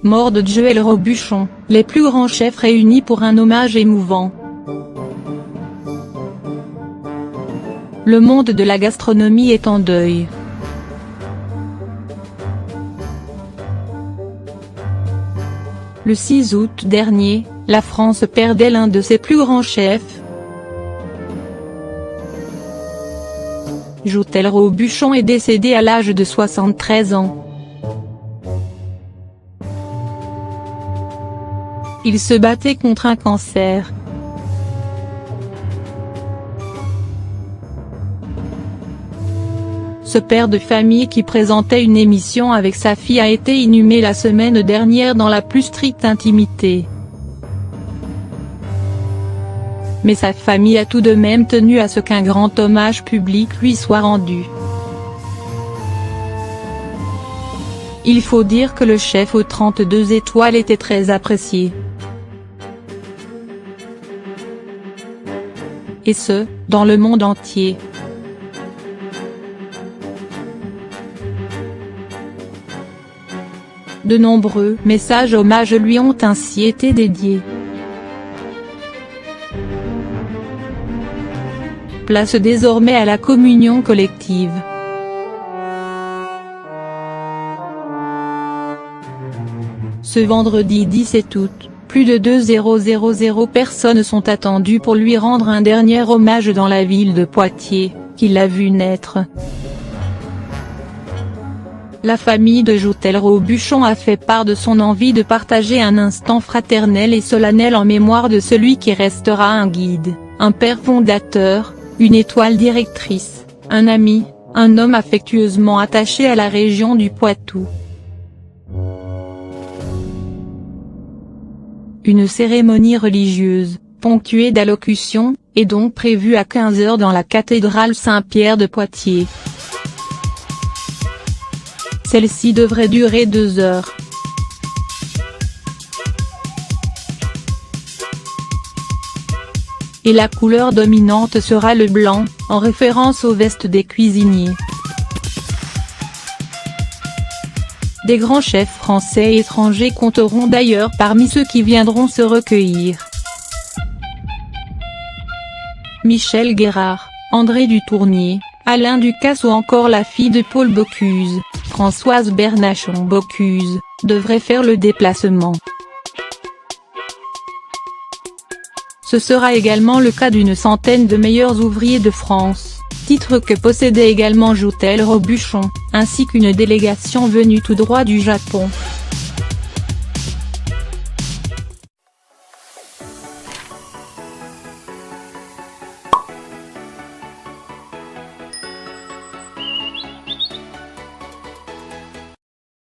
mort de Joël Robuchon, les plus grands chefs réunis pour un hommage émouvant. Le monde de la gastronomie est en deuil. Le 6 août dernier, la France perdait l'un de ses plus grands chefs. Joël Robuchon est décédé à l'âge de 73 ans. Il se battait contre un cancer. Ce père de famille qui présentait une émission avec sa fille a été inhumé la semaine dernière dans la plus stricte intimité. Mais sa famille a tout de même tenu à ce qu'un grand hommage public lui soit rendu. Il faut dire que le chef aux 32 étoiles était très apprécié. Et ce, dans le monde entier. De nombreux messages hommages lui ont ainsi été dédiés. Place désormais à la communion collective. Ce vendredi 17 août, plus de 2000 personnes sont attendues pour lui rendre un dernier hommage dans la ville de Poitiers, qui l'a vu naître. La famille de Joël Robuchon a fait part de son envie de partager un instant fraternel et solennel en mémoire de celui qui restera un guide, un père fondateur, une étoile directrice, un ami, un homme affectueusement attaché à la région du Poitou. Une cérémonie religieuse, ponctuée d'allocutions, est donc prévue à 15 h dans la cathédrale Saint-Pierre de Poitiers. Celle-ci devrait durer 2 heures. Et la couleur dominante sera le blanc, en référence aux vestes des cuisiniers. Des grands chefs français et étrangers compteront d'ailleurs parmi ceux qui viendront se recueillir. Michel Guérard, André Dutournier, Alain Ducasse ou encore la fille de Paul Bocuse, Françoise Bernachon-Bocuse, devraient faire le déplacement. Ce sera également le cas d'une centaine de meilleurs ouvriers de France, titre que possédait également Joël Robuchon, ainsi qu'une délégation venue tout droit du Japon.